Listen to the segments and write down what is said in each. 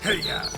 Hey, yeah.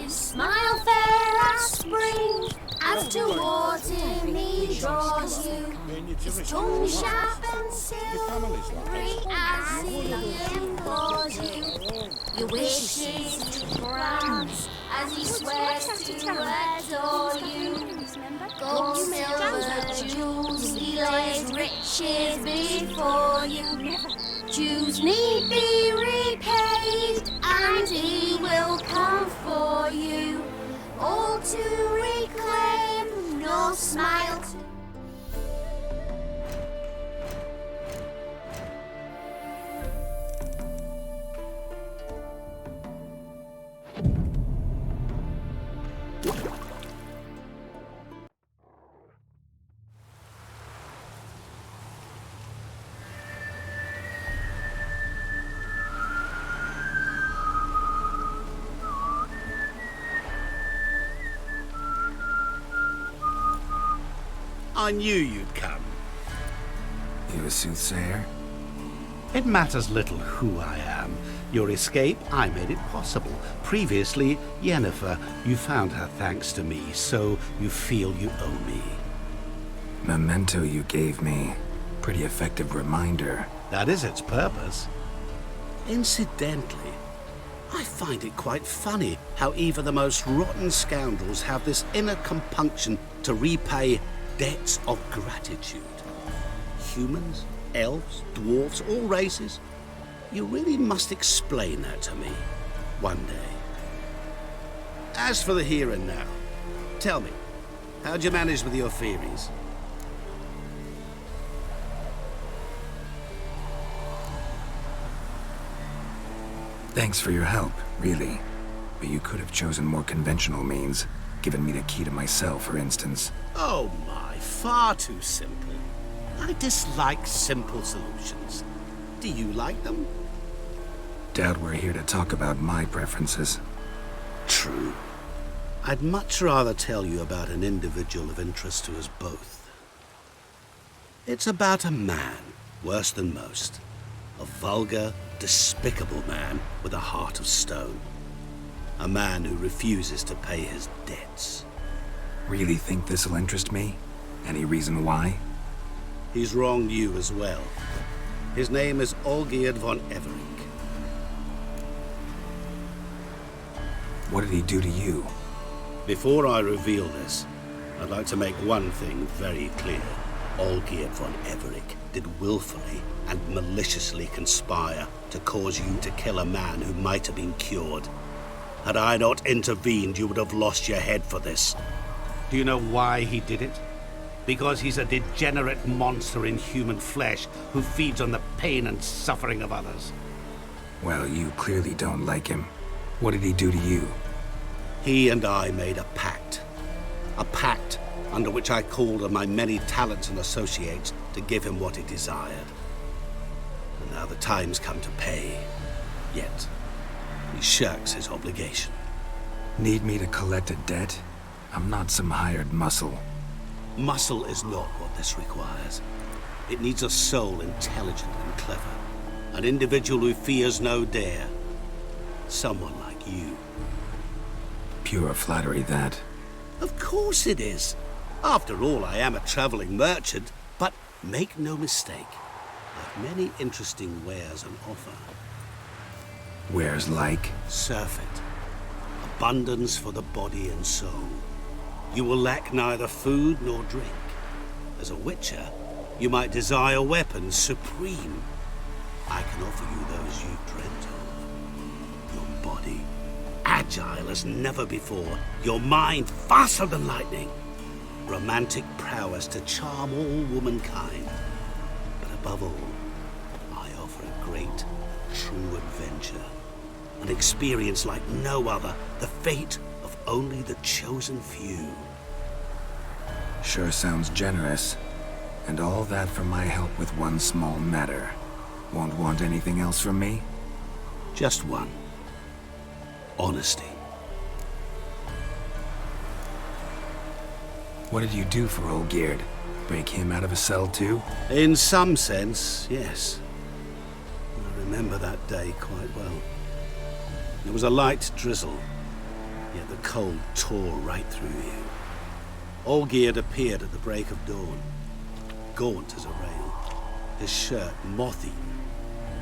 Smile fair as spring, as towards him he draws you. His tongue sharp and silvery as he implores you. Your wishes to grant as he swears to adore you. Gold, silver, jewels, he lays riches before you. Dues need be repaid, and he will come for you. All to reclaim, no smile to... I knew you'd come. You a soothsayer? It matters little who I am. Your escape, I made it possible. Previously, Yennefer, you found her thanks to me, so you feel you owe me. Memento you gave me. Pretty effective reminder. That is its purpose. Incidentally, I find it quite funny how even the most rotten scoundrels have this inner compunction to repay debts of gratitude. Humans, elves, dwarves, all races. You really must explain that to me one day. As for the here and now, tell me, how'd you manage with your theories? Thanks for your help, really. But you could have chosen more conventional means. Given me the key to my cell, for instance. Oh my, far too simple. I dislike simple solutions. Do you like them? Doubt we're here to talk about my preferences. True. I'd much rather tell you about an individual of interest to us both. It's about a man, worse than most. A vulgar, despicable man with a heart of stone. A man who refuses to pay his debts. Really think this'll interest me? Any reason why? He's wronged you as well. His name is Olgierd von Everink. What did he do to you? Before I reveal this, I'd like to make one thing very clear. Olgierd von Everink did willfully and maliciously conspire to cause you to kill a man who might have been cured. Had I not intervened, you would have lost your head for this. Do you know why he did it? Because he's a degenerate monster in human flesh who feeds on the pain and suffering of others. Well, you clearly don't like him. What did he do to you? He and I made a pact. A pact under which I called on my many talents and associates to give him what he desired. And now the time's come to pay. Yet, he shirks his obligation. Need me to collect a debt? I'm not some hired muscle. Muscle is not what this requires. It needs a soul intelligent and clever. An individual who fears no dare. Someone like you. Pure flattery, that. Of course it is. After all, I am a traveling merchant. But make no mistake, I've many interesting wares on offer. Wares like? Surfeit. Abundance for the body and soul. You will lack neither food nor drink. As a witcher, you might desire weapons supreme. I can offer you those you dreamt of. Your body, agile as never before. Your mind, faster than lightning. Romantic prowess to charm all womankind. But above all, I offer a great, true adventure. An experience like no other. The fate of only the chosen few. Sure sounds generous. And all that for my help with one small matter. Won't want anything else from me? Just one. Honesty. What did you do for Olgierd? Break him out of a cell too? In some sense, yes. I remember that day quite well. It was a light drizzle, yet the cold tore right through you. Olgierd appeared at the break of dawn, gaunt as a rail, his shirt moth-eaten.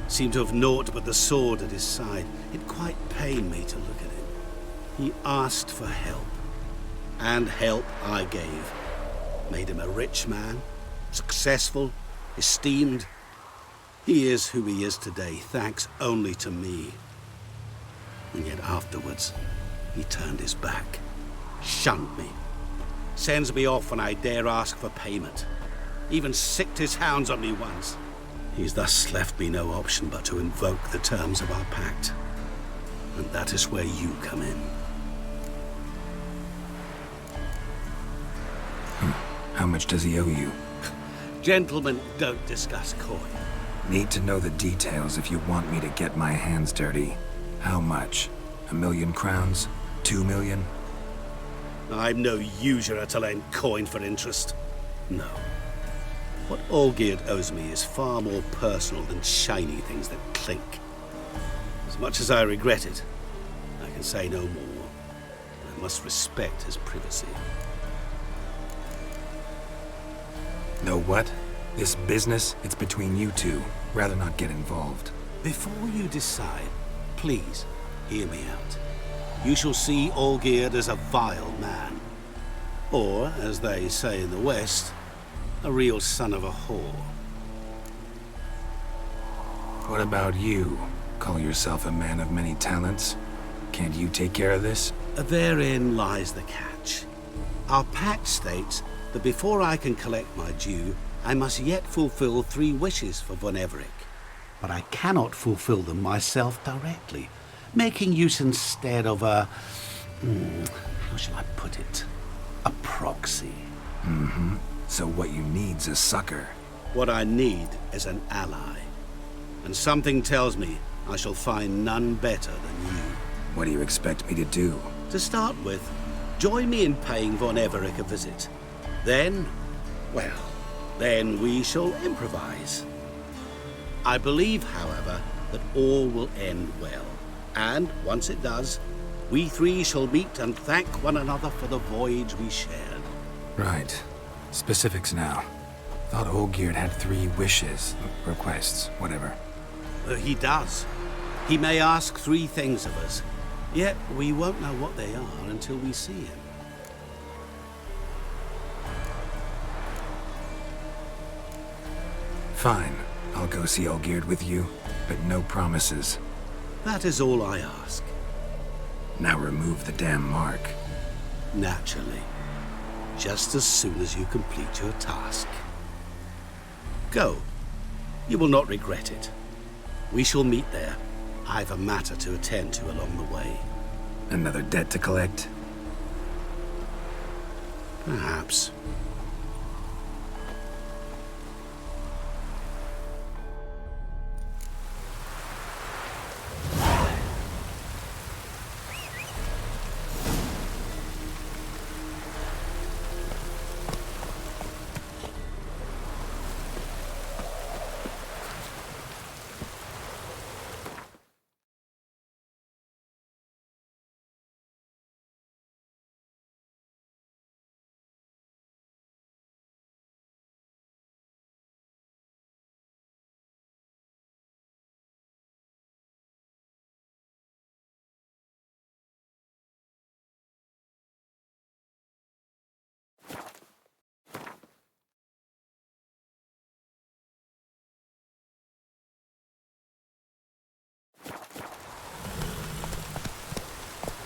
Seemed to have naught but the sword at his side. It quite pained me to look at him. He asked for help, and help I gave. Made him a rich man, successful, esteemed. He is who he is today, thanks only to me. And yet afterwards, he turned his back, shunned me, sends me off when I dare ask for payment, even sicked his hounds on me once. He's thus left me no option but to invoke the terms of our pact. And that is where you come in. How much does he owe you? Gentlemen don't discuss coin. Need to know the details if you want me to get my hands dirty. How much? 1,000,000 crowns? 2,000,000? I'm no usurer to lend coin for interest. No. What Olgierd owes me is far more personal than shiny things that clink. As much as I regret it, I can say no more. I must respect his privacy. Know what? This business, it's between you two. Rather not get involved. Before you decide, please hear me out. You shall see Olgierd as a vile man. Or, as they say in the West, a real son of a whore. What about you? Call yourself a man of many talents? Can't you take care of this? Therein lies the catch. Our pact states that before I can collect my due, I must yet fulfill 3 wishes for von Everink. But I cannot fulfill them myself directly, making use instead of a... how shall I put it? A proxy. Mm-hmm. So what you need's a sucker. What I need is an ally. And something tells me I shall find none better than you. What do you expect me to do? To start with, join me in paying von Everink a visit. Then, well, then we shall improvise. I believe, however, that all will end well. And once it does, We three shall meet and thank one another for the voyage we shared. Right. Specifics now. Thought Olgierd had 3 wishes, requests, whatever. He does. He may ask 3 things of us, yet we won't know what they are until we see him. Fine. I'll go see Olgierd with you, but no promises. That is all I ask. Now remove the damn mark. Naturally. Just as soon as you complete your task. Go. You will not regret it. We shall meet there. I've a matter to attend to along the way. Another debt to collect? Perhaps.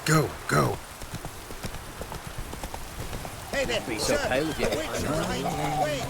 Go, go. Hey there, Be so pale with you. Wait.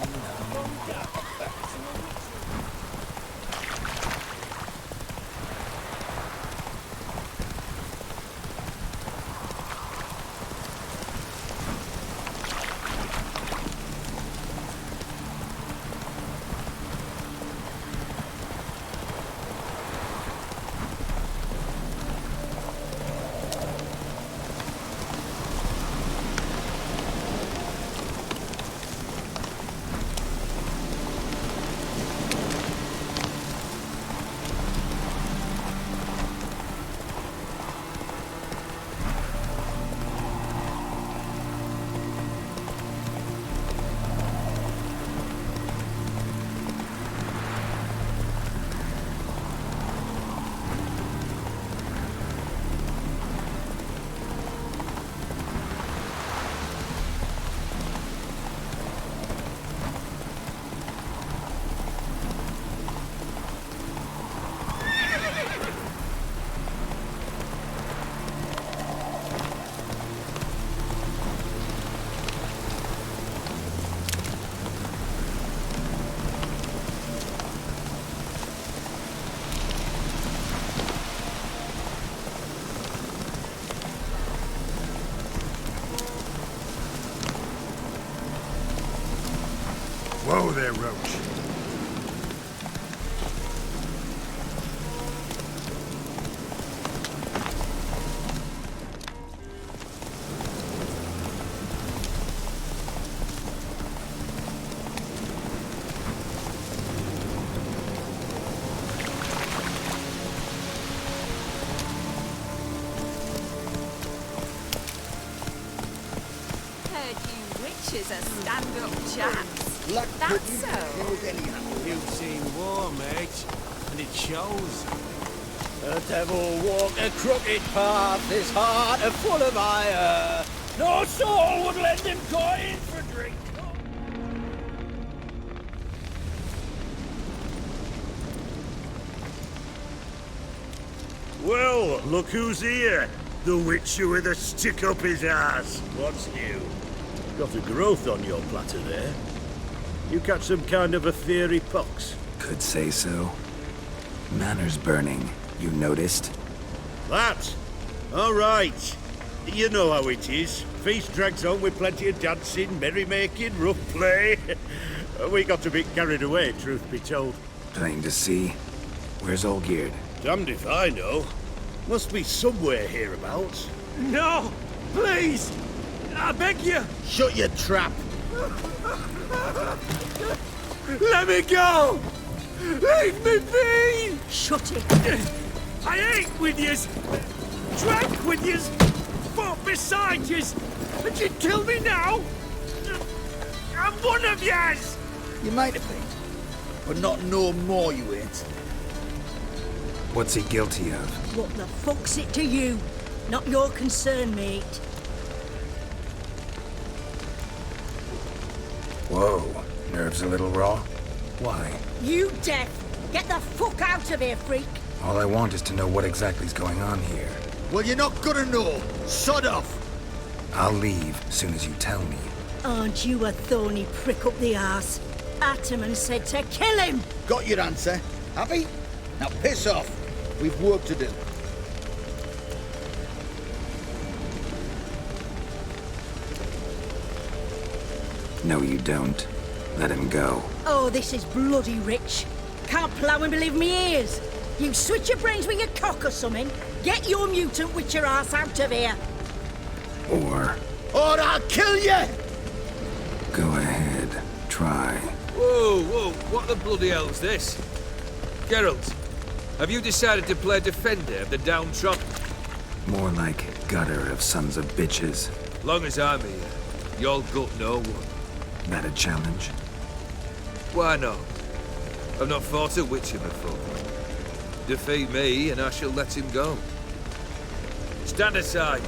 Whoa there, Roach. Heard you witches are stand-up chaps. That's so. You seem warm, mate, and it shows. The devil walk a crooked path, his heart a full of ire. No soul would lend him coin for drink. Well, look who's here. The Witcher with a stick up his ass. What's new? Got a growth on your platter there. You catch some kind of a fiery pox? Could say so. Manor's burning. You noticed? That? All right. You know how it is. Feast drags on with plenty of dancing, merrymaking, rough play. We got a bit carried away, truth be told. Plain to see. Where's Olgierd? Damned if I know. Must be somewhere hereabouts. No! Please! I beg you! Shut your trap! Let me go! Leave me be! Shut it. I ain't with yous! drank with yous, fought beside yous, and you kill me now? I'm one of yous! You might have been, but not no more you ain't. What's he guilty of? What the fuck's it to you? Not your concern, mate. Whoa, nerves a little raw? Why? You deaf! Get the fuck out of here, freak! All I want is to know what exactly is going on here. Well, you're not gonna know. Sod off! I'll leave as soon as you tell me. Aren't you a thorny prick up the arse? Ataman said to kill him! Got your answer. Happy? Now piss off. We've work to do. No, you don't. Let him go. Oh, this is bloody rich. Can't plough and believe me ears. You switch your brains with your cock or something. Get your mutant witcher ass out of here. Or I'll kill you! go ahead. Try. Whoa, whoa, what the bloody hell's this? Geralt, have you decided to play defender of the downtrodden? More like gutter of sons of bitches. Long as I'm here, you'll gut no one. That a challenge? Why not? I've not fought a witcher before. Defeat me and I shall let him go. Stand aside.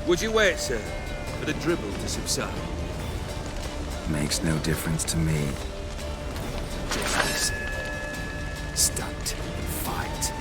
Would you wait, sir, for the dribble to subside? Makes no difference to me. Just stunt, fight.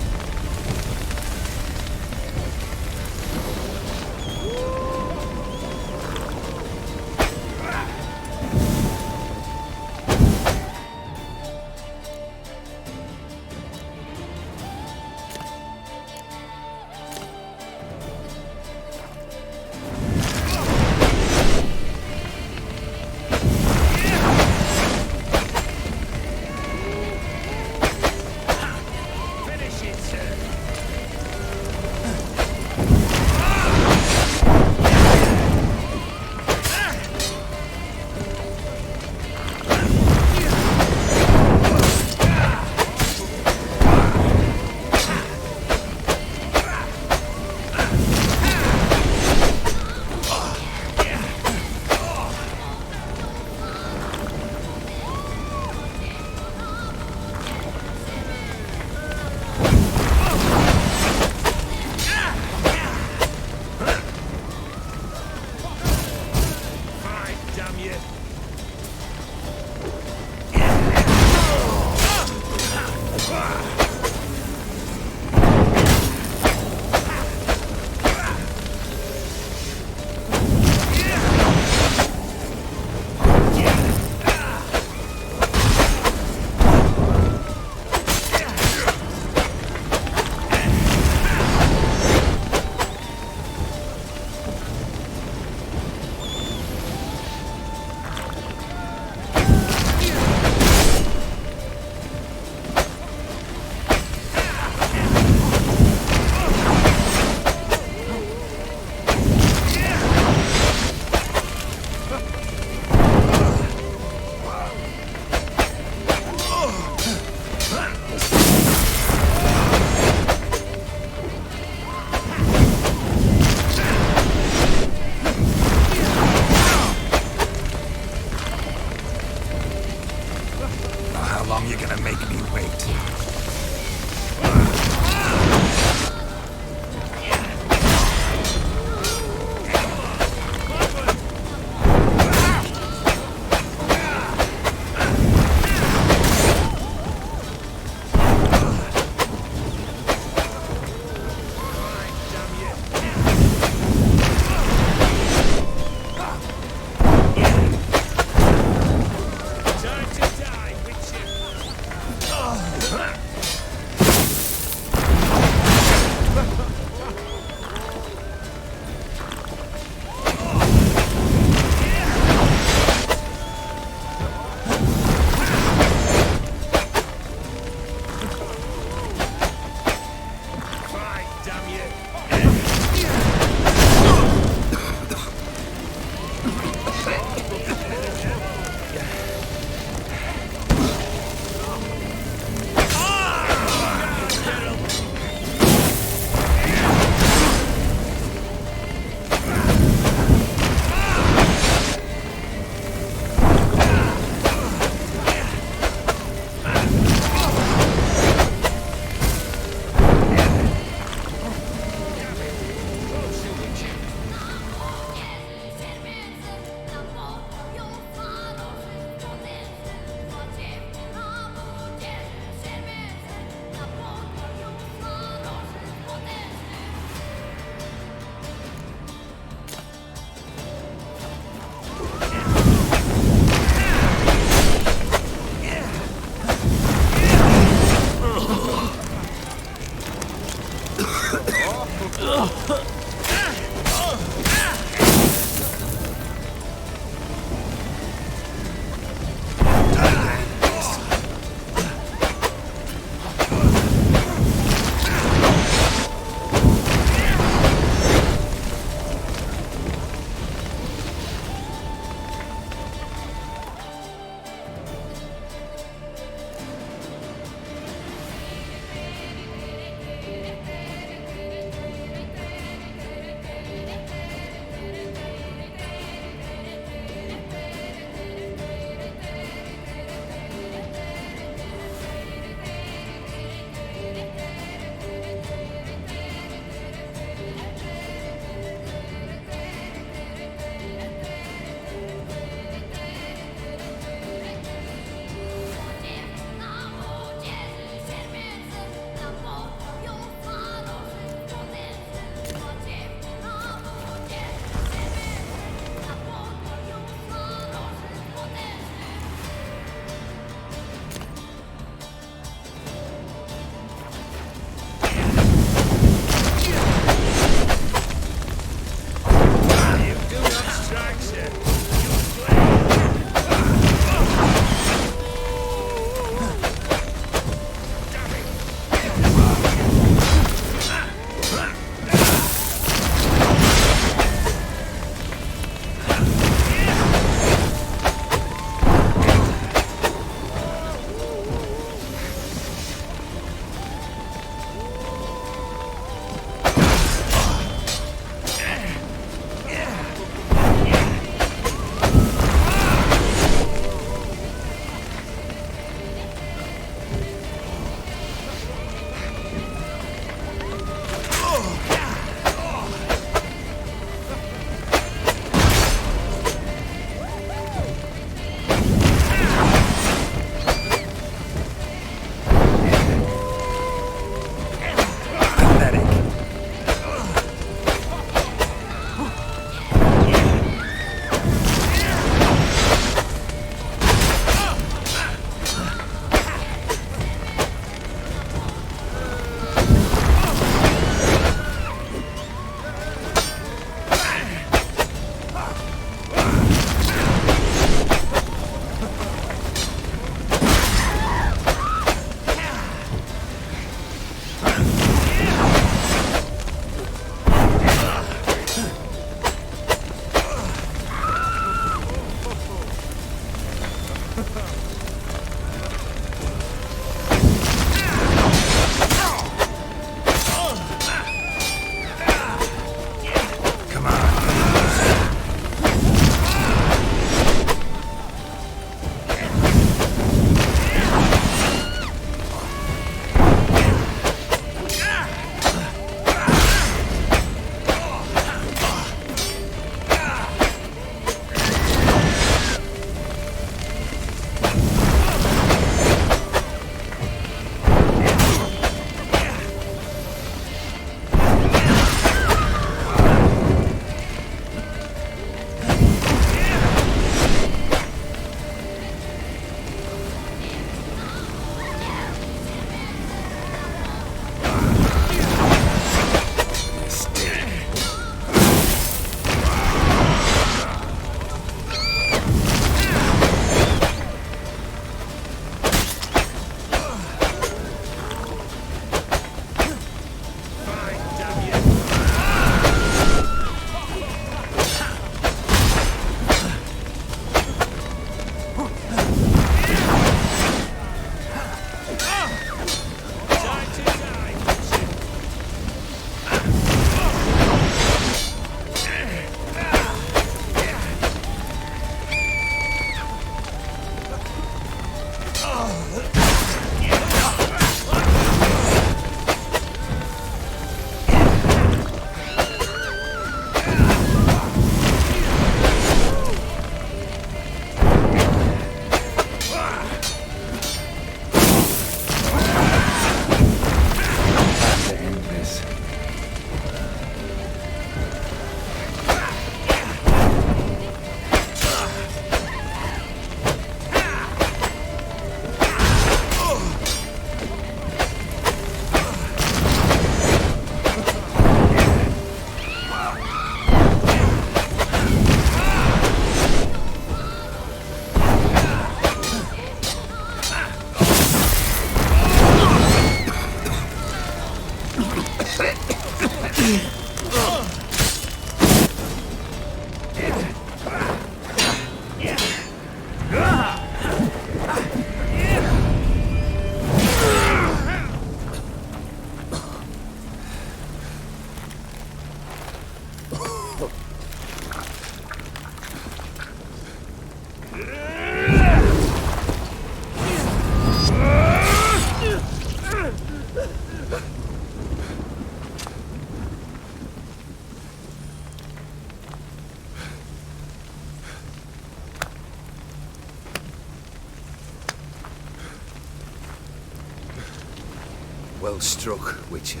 Well struck, Witcher.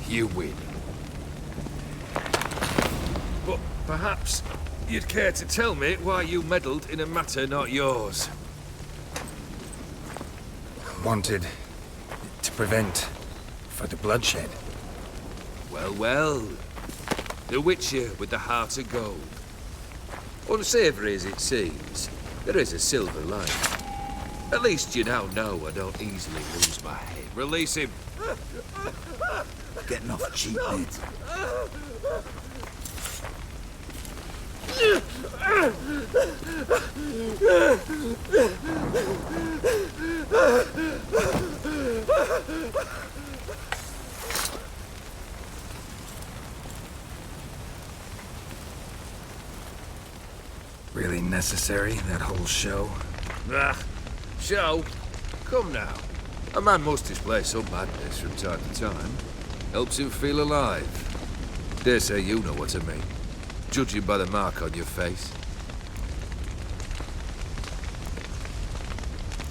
You win. But perhaps you'd care to tell me why you meddled in a matter not yours. Wanted to prevent further bloodshed. Well, well. The Witcher with the heart of gold. Unsavory as it seems, there is a silver lining. At least you now know I don't easily lose my head. Release him! Getting off cheap, mate. Really necessary, that whole show? Ah, show? Come now. A man must display some madness from time to time. Helps him feel alive. Dare say you know what I mean. Judging by the mark on your face.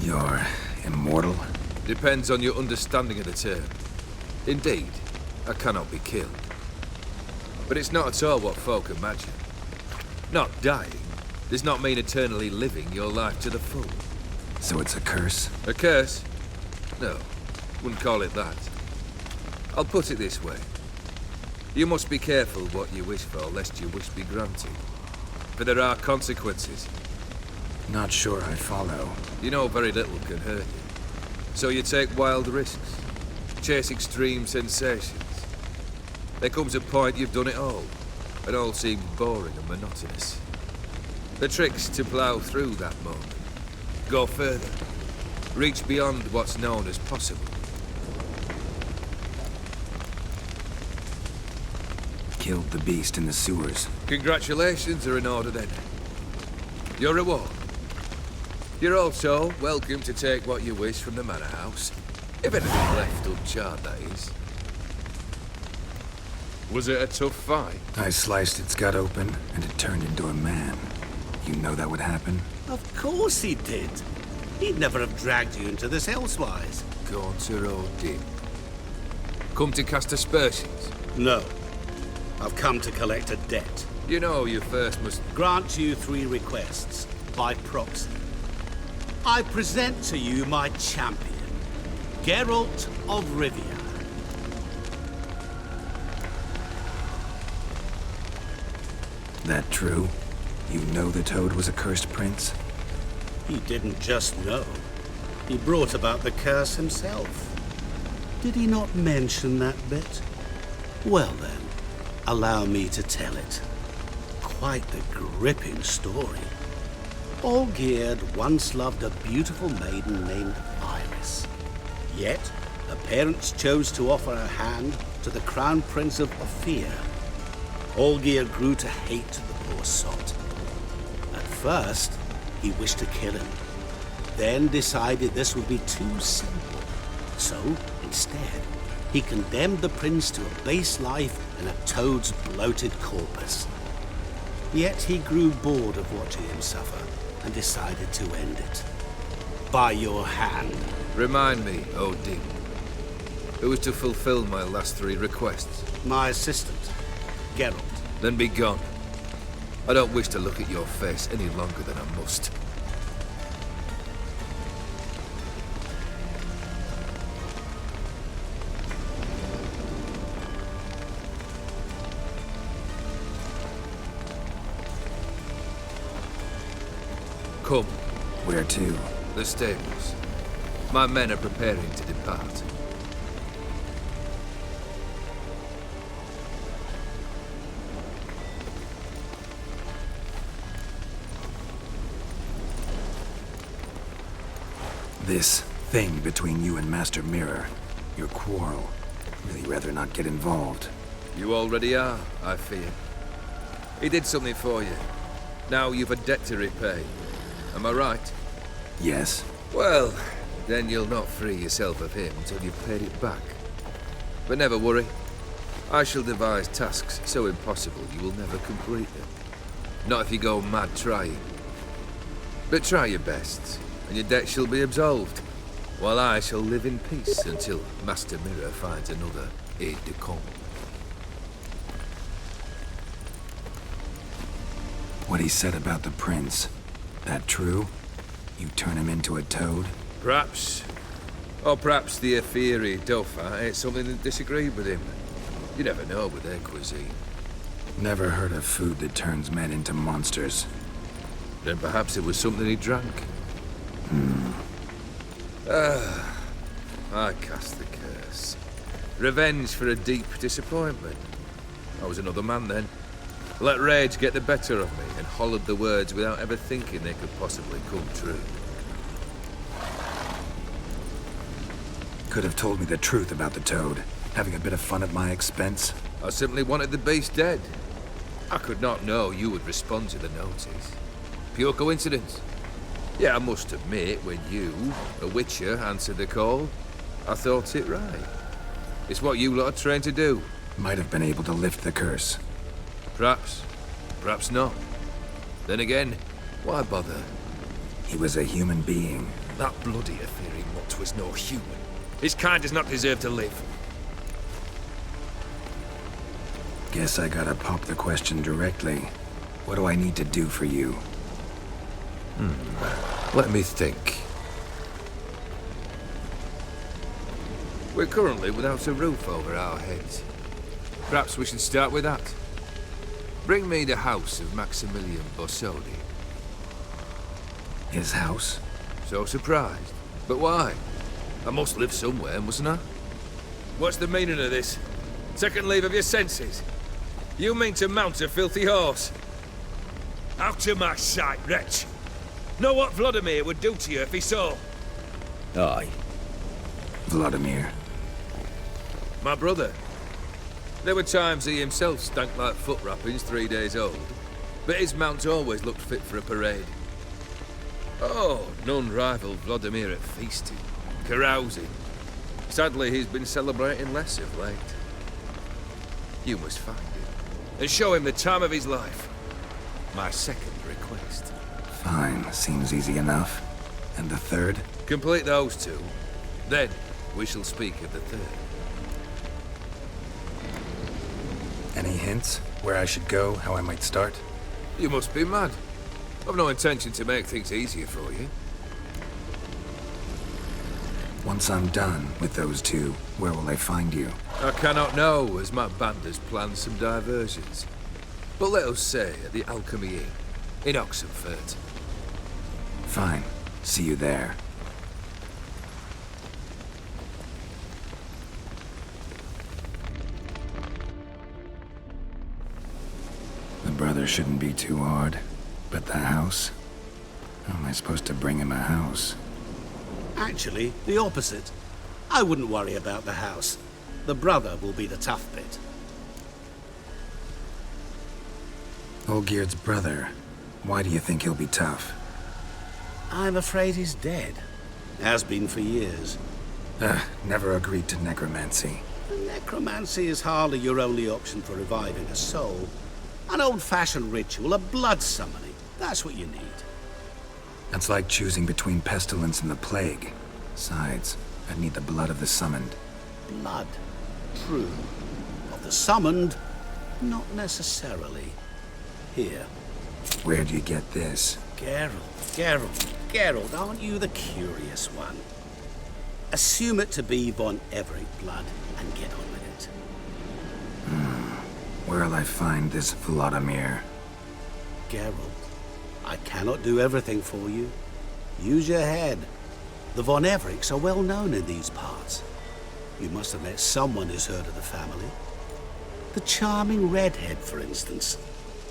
You're immortal? Depends on your understanding of the term. Indeed, I cannot be killed. But it's not at all what folk imagine. Not dying does not mean eternally living your life to the full. So it's a curse? A curse? No, wouldn't call it that. I'll put it this way. You must be careful what you wish for, lest your wish be granted. For there are consequences. Not sure I follow. You know very little can hurt you. So you take wild risks. Chase extreme sensations. There comes a point you've done it all. And all seems boring and monotonous. The trick's to plough through that moment. Go further. Reach beyond what's known as possible. Killed the beast in the sewers. Congratulations are in order then. Your reward. You're also welcome to take what you wish from the manor house. If anything left uncharred, that is. Was it a tough fight? I sliced its gut open, and it turned into a man. You know that would happen? Of course he did. He'd never have dragged you into this elsewise. Gaunter Odin. Come to cast aspersions? No. I've come to collect a debt. You know you first must... Grant you 3 requests, by proxy. I present to you my champion, Geralt of Rivia. That true? You know the Toad was a cursed prince? He didn't just know. He brought about the curse himself. Did he not mention that bit? Well then, allow me to tell it. Quite the gripping story. Olgierd once loved a beautiful maiden named Iris. Yet, her parents chose to offer her hand to the Crown Prince of Ophir. Olgierd grew to hate the poor sot. At first, he wished to kill him, then decided this would be too simple. So, instead, he condemned the prince to a base life in a toad's bloated corpus. Yet he grew bored of watching him suffer and decided to end it. By your hand. Remind me, Odin. Who is to fulfill my last 3 requests? My assistant, Geralt. Then be gone. I don't wish to look at your face any longer than I must. Come. Where to? The stables. My men are preparing to depart. This thing between you and Master Mirror, your quarrel. Really rather not get involved. You already are, I fear. He did something for you. Now you've a debt to repay. Am I right? Yes. Well, then you'll not free yourself of him until you've paid it back. But never worry. I shall devise tasks so impossible you will never complete them. Not if you go mad trying. But try your best, and your debt shall be absolved. while I shall live in peace until Master Mirror finds another aide-de-camp. What he said about the prince, that true? You turn him into a toad? Perhaps. Or perhaps the Efiri Dauphin ate something that disagreed with him. You never know with their cuisine. Never heard of food that turns men into monsters. Then perhaps it was something he drank. I cast the curse. Revenge for a deep disappointment. I was another man then. Let rage get the better of me and hollered the words without ever thinking they could possibly come true. Could have told me the truth about the toad, having a bit of fun at my expense. I simply wanted the beast dead. I could not know you would respond to the notice. Pure coincidence. Yeah, I must admit, when you, a witcher, answered the call, I thought it right. It's what you lot are trained to do. Might have been able to lift the curse. Perhaps. Perhaps not. Then again, why bother? He was a human being. That bloody Efiri mutt was no human. His kind does not deserve to live. Guess I gotta pop the question directly. What do I need to do for you? Let me think. We're currently without a roof over our heads. Perhaps we should start with that. Bring me the house of Maximilian Borsodi. His house? So surprised. But why? I must live somewhere, mustn't I? What's the meaning of this? Second leave of your senses? You mean to mount a filthy horse? Out of my sight, wretch! Know what Vladimir would do to you if he saw? Aye. Vladimir. My brother. There were times he himself stank like foot wrappings 3 days old, but his mount always looked fit for a parade. Oh, none rivaled Vladimir at feasting, carousing. Sadly, he's been celebrating less of late. You must find him, and show him the time of his life. My second request. Fine, seems easy enough. And the third? Complete those two. Then, we shall speak of the third. Any hints? Where I should go? How I might start? You must be mad. I've no intention to make things easier for you. Once I'm done with those two, where will I find you? I cannot know, as my band has planned some diversions. But let us say at the Alchemy Inn, in Oxenfurt. Fine. See you there. The brother shouldn't be too hard. But the house? How am I supposed to bring him a house? Actually, the opposite. I wouldn't worry about the house. The brother will be the tough bit. Olgierd's brother. Why do you think he'll be tough? I'm afraid he's dead. Has been for years. Never agreed to necromancy. Necromancy is hardly your only option for reviving a soul. An old-fashioned ritual, a blood summoning. That's what you need. That's like choosing between pestilence and the plague. Besides, I'd need the blood of the summoned. Blood. True. Of the summoned, not necessarily. Here. Where'd you get this? Geralt, aren't you the curious one? Assume it to be von Everett blood and get on with it. Where'll I find this Vladimir? Geralt, I cannot do everything for you. Use your head. The von Evericks are well known in these parts. You must have met someone who's heard of the family. The charming redhead, for instance.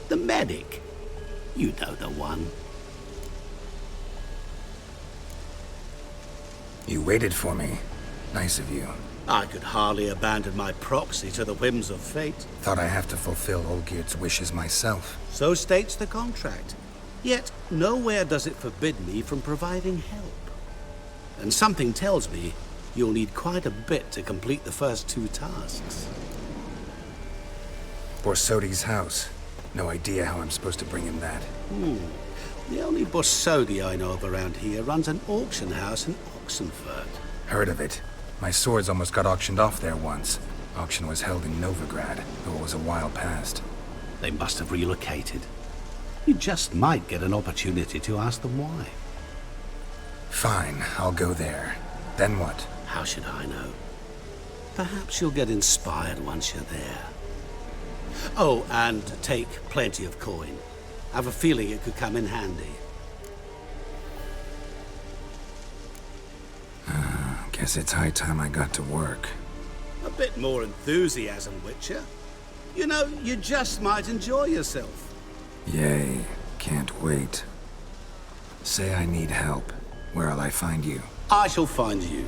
The medic. You know the one. You waited for me. Nice of you. I could hardly abandon my proxy to the whims of fate. Thought I have to fulfill Olgierd's wishes myself. So states the contract. Yet, nowhere does it forbid me from providing help. And something tells me you'll need quite a bit to complete the first two tasks. Borsodi's house. No idea how I'm supposed to bring him that. The only Borsodi I know of around here runs an auction house in Oxenfurt. Heard of it. My swords almost got auctioned off there once. Auction was held in Novigrad, though it was a while past. They must have relocated. You just might get an opportunity to ask them why. Fine, I'll go there. Then what? How should I know? Perhaps you'll get inspired once you're there. Oh, and take plenty of coin. I have a feeling it could come in handy. Guess it's high time I got to work. A bit more enthusiasm, Witcher. You know, you just might enjoy yourself. Yay, can't wait. Say I need help. Where'll I find you? I shall find you.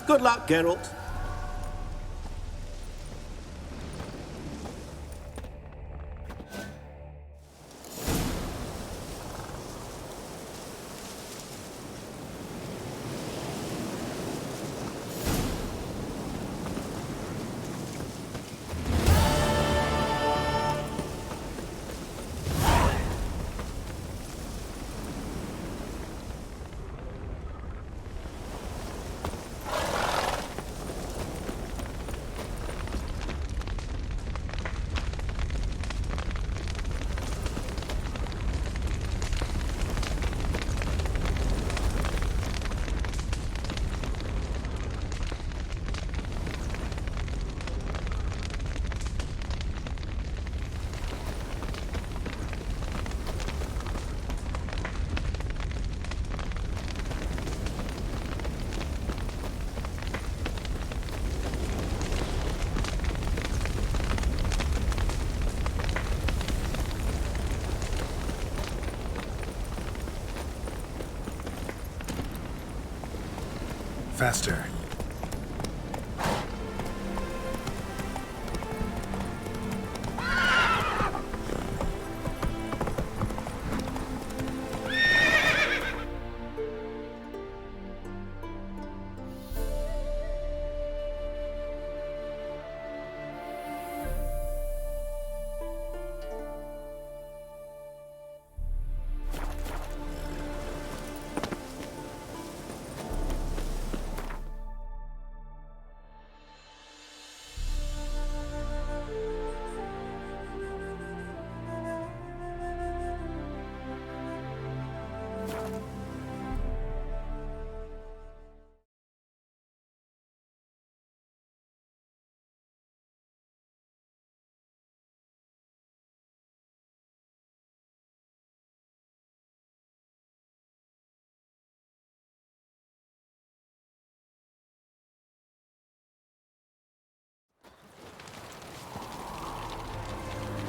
Good luck, Geralt. Faster.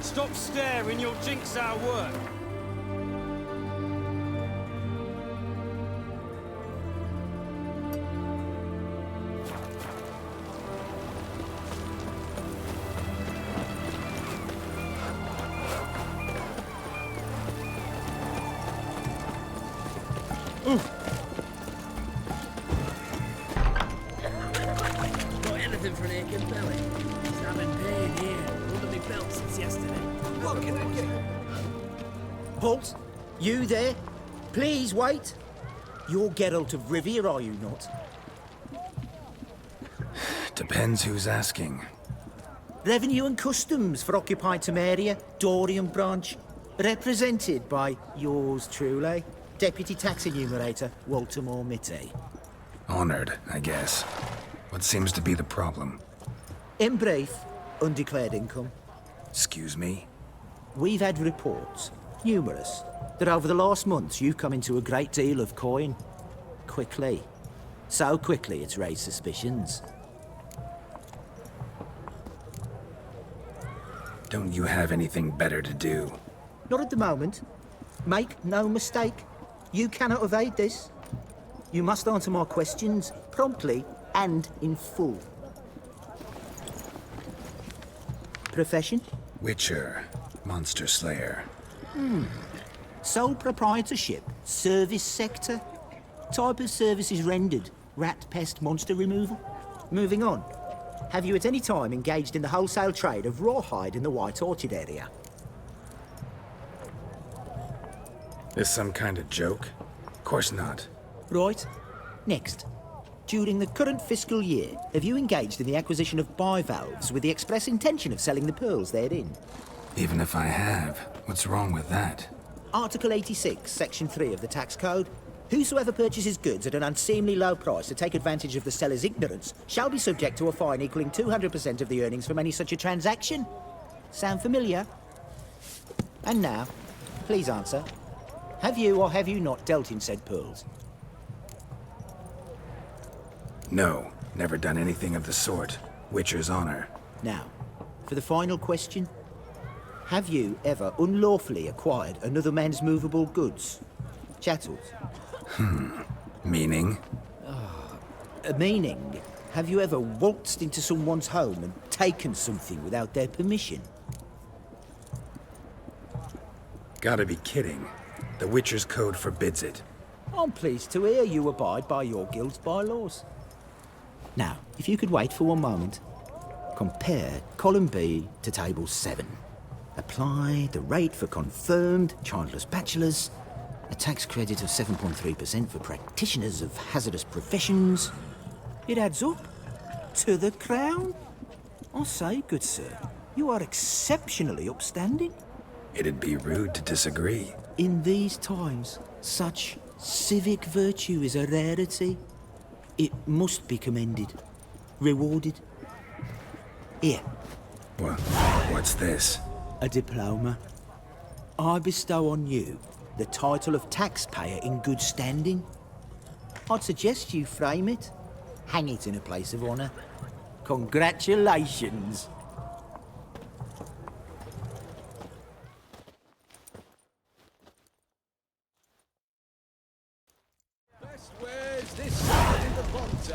Stop staring, you'll jinx our work. Got anything for an aching belly? I'm in pain here. Under my belt since yesterday. What can I get? Halt! You there? Please wait. You're Geralt of Rivia, are you not? Depends who's asking. Revenue and Customs for occupied Temeria, Dorian branch. Represented by yours truly, Deputy Tax Enumerator Walter Mitte. Honored, I guess. What seems to be the problem? In brief, undeclared income. Excuse me? We've had reports, numerous, that over the last months you've come into a great deal of coin. Quickly. So quickly it's raised suspicions. Don't you have anything better to do? Not at the moment. Make no mistake. You cannot evade this. You must answer my questions promptly and in full. Profession? Witcher. Monster Slayer. Sole proprietorship? Service sector? Type of services rendered? Rat, pest, monster removal? Moving on. Have you at any time engaged in the wholesale trade of rawhide in the White Orchard area? This some kind of joke? Of course not. Right. Next. During the current fiscal year, have you engaged in the acquisition of bivalves with the express intention of selling the pearls therein? Even if I have, what's wrong with that? Article 86, Section 3 of the Tax Code. Whosoever purchases goods at an unseemly low price to take advantage of the seller's ignorance shall be subject to a fine equaling 200% of the earnings from any such a transaction. Sound familiar? And now, please answer. Have you or have you not dealt in said pearls? No, never done anything of the sort. Witcher's honor. Now, for the final question. Have you ever unlawfully acquired another man's movable goods? Chattels? Meaning? Meaning, have you ever waltzed into someone's home and taken something without their permission? Gotta be kidding. The Witcher's Code forbids it. I'm pleased to hear you abide by your guild's bylaws. Now, if you could wait for one moment, compare column B to table 7. Apply the rate for confirmed childless bachelors, a tax credit of 7.3% for practitioners of hazardous professions. It adds up to the crown. I say, good sir, you are exceptionally upstanding. It'd be rude to disagree. In these times, such civic virtue is a rarity. It must be commended, rewarded. Here. What's this? A diploma. I bestow on you the title of taxpayer in good standing. I'd suggest you frame it, hang it in a place of honour. Congratulations. Best wares this side of the pond.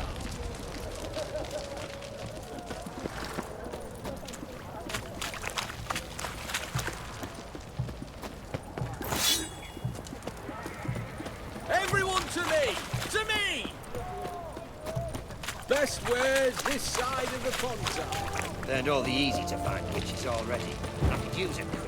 Everyone to me! To me! Best wares this side of the pond. Learned all the easy to find witches already. I could use a quickie.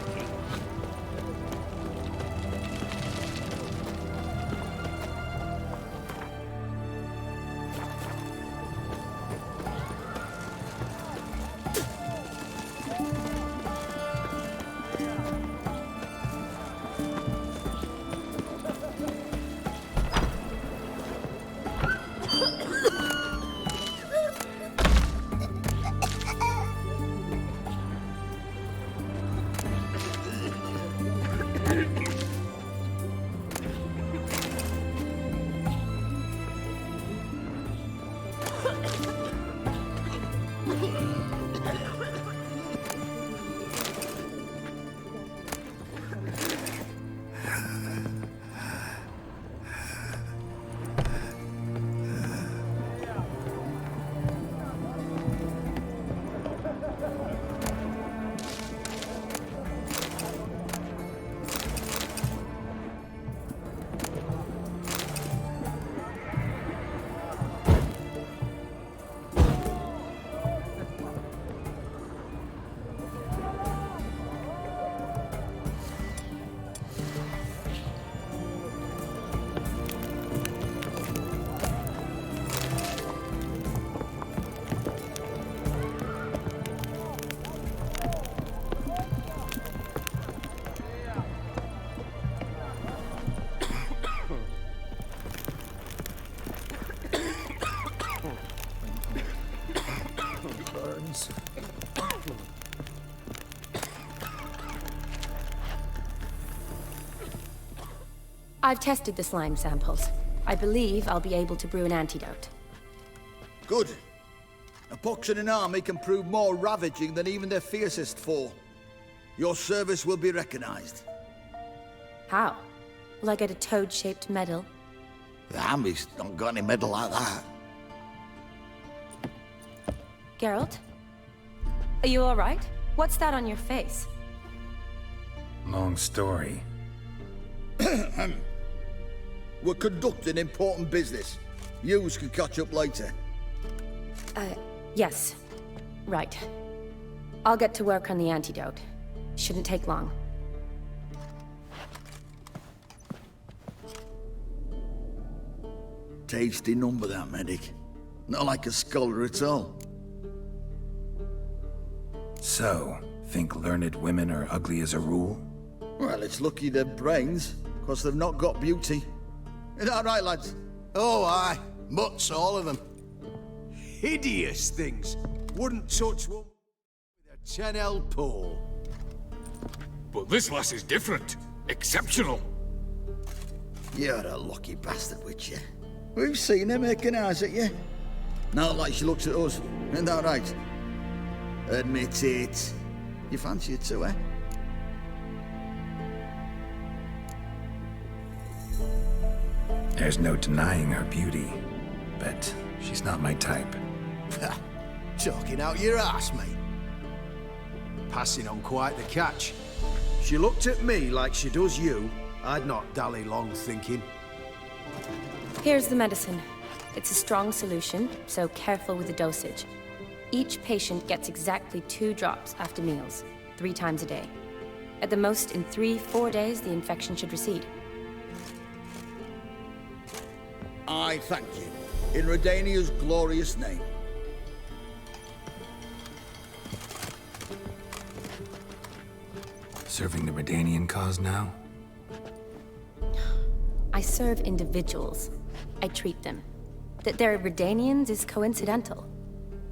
I've tested the slime samples. I believe I'll be able to brew an antidote. Good. A pox in an army can prove more ravaging than even their fiercest foe. Your service will be recognized. How? Will I get a toad-shaped medal? The army's not got any medal like that. Geralt? Are you all right? What's that on your face? Long story. We're conducting important business. Yous can catch up later. Yes. Right. I'll get to work on the antidote. Shouldn't take long. Tasty number, that, medic. Not like a scholar at all. So, think learned women are ugly as a rule? Well, it's lucky they're brains, because they've not got beauty. Is that right, lads? Oh, aye. Mutts, all of them. Hideous things. Wouldn't touch one with a 10L pole. But this lass is different. Exceptional. You're a lucky bastard, Witcher. We've seen her making eyes at you. Not like she looks at us. Isn't that right? Admit it. You fancy it too, eh? There's no denying her beauty, but she's not my type. Talking out your ass, mate. Passing on quite the catch. She looked at me like she does you. I'd not dally long thinking. Here's the medicine. It's a strong solution, so careful with the dosage. Each patient gets exactly 2 drops after meals, 3 times a day. At the most, in 3-4 days, the infection should recede. I thank you. In Redania's glorious name. Serving the Redanian cause now? I serve individuals. I treat them. That they're Redanians is coincidental.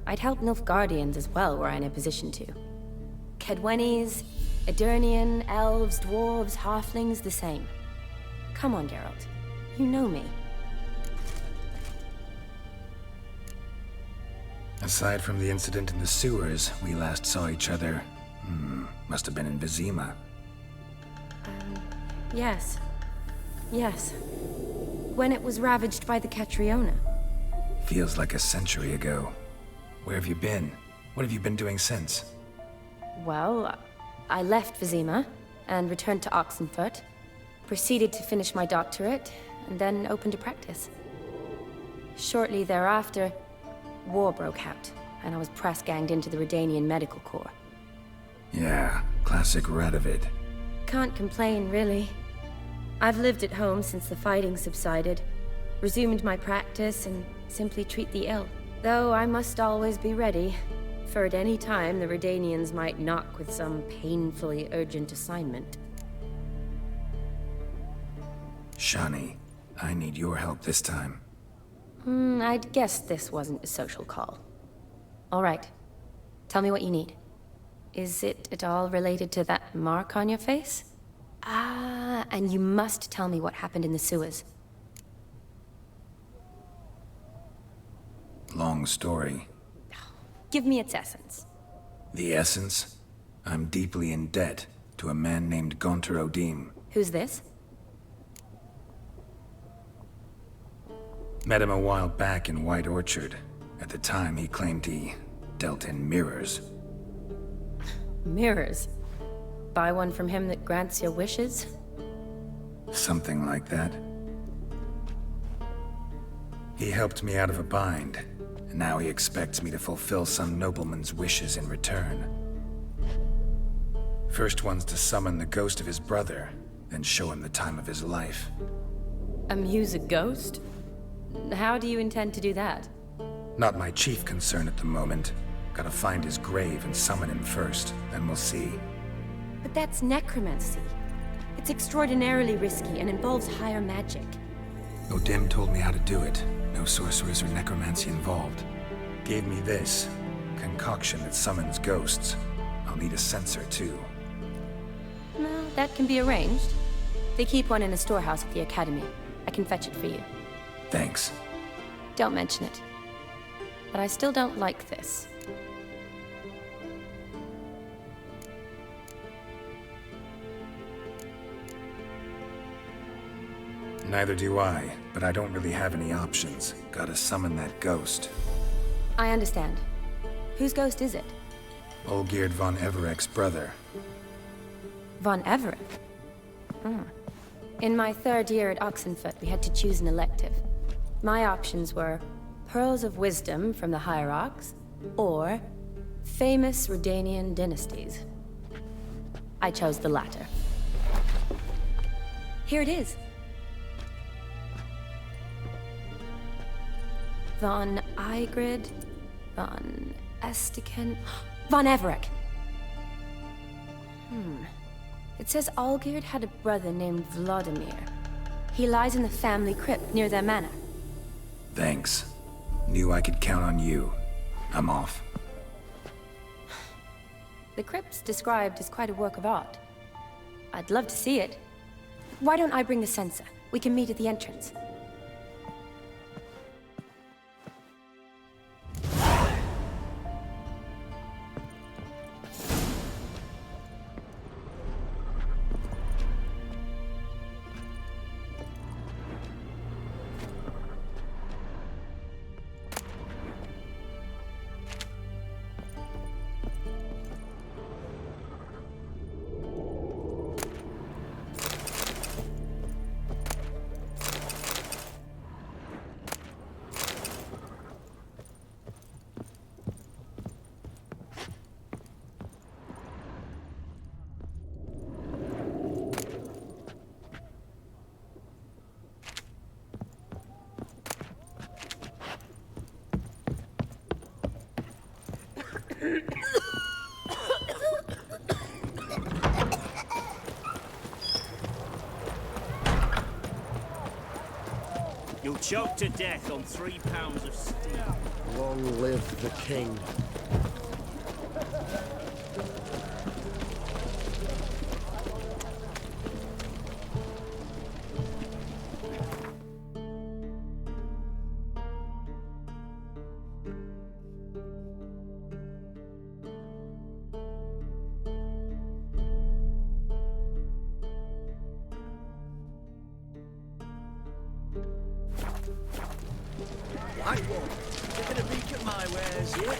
I'd help Nilfgaardians as well were I in a position to. Kedwenis, Edirnian, elves, dwarves, halflings, the same. Come on, Geralt. You know me. Aside from the incident in the sewers, we last saw each other. Must have been in Vizima. Yes. Yes. When it was ravaged by the Catriona. Feels like a century ago. Where have you been? What have you been doing since? Well, I left Vizima and returned to Oxenfurt, proceeded to finish my doctorate, and then opened a practice. Shortly thereafter, war broke out, and I was press-ganged into the Redanian Medical Corps. Yeah, classic Radovid. Can't complain, really. I've lived at home since the fighting subsided, resumed my practice, and simply treat the ill. Though I must always be ready, for at any time the Redanians might knock with some painfully urgent assignment. Shani, I need your help this time. I'd guessed this wasn't a social call. All right. Tell me what you need. Is it at all related to that mark on your face? Ah, and you must tell me what happened in the sewers. Long story. Give me its essence. The essence? I'm deeply in debt to a man named Gonter Odim. Who's this? Met him a while back in White Orchard. At the time, he claimed he dealt in mirrors. Mirrors? Buy one from him that grants your wishes? Something like that. He helped me out of a bind, and now he expects me to fulfill some nobleman's wishes in return. First one's to summon the ghost of his brother, then show him the time of his life. Amuse a ghost? How do you intend to do that? Not my chief concern at the moment. Gotta find his grave and summon him first, then we'll see. But that's necromancy. It's extraordinarily risky and involves higher magic. Odim told me how to do it. No sorcerers or necromancy involved. Gave me this concoction that summons ghosts. I'll need a censer too. No, that can be arranged. They keep one in a storehouse at the academy. I can fetch it for you. Thanks. Don't mention it. But I still don't like this. Neither do I, but I don't really have any options. Gotta summon that ghost. I understand. Whose ghost is it? Olgierd von Everek's brother. Von Everek? In my 3rd year at Oxenfurt, we had to choose an elective. My options were Pearls of Wisdom from the Hierarchs, or Famous Redanian Dynasties. I chose the latter. Here it is. Von Igrid, Von Estiken, Von Everett. It says Olgierd had a brother named Vladimir. He lies in the family crypt near their manor. Thanks. Knew I could count on you. I'm off. The crypt's described as quite a work of art. I'd love to see it. Why don't I bring the sensor? We can meet at the entrance. You'll choke to death on 3 pounds of steel. Long live the king. White one, taking a peek at my wares yet?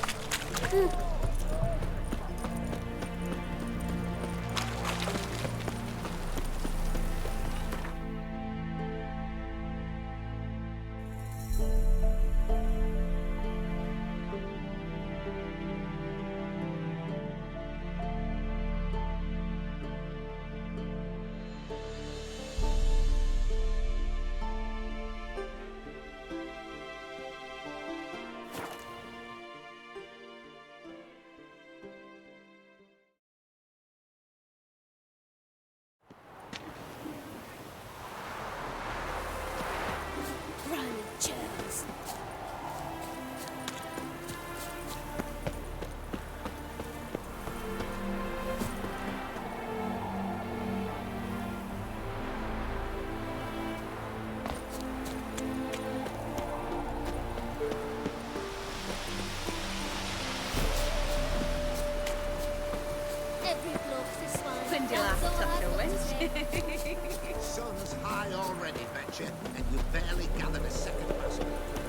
Sun's high already, betcha, and you've barely gathered a second muscle.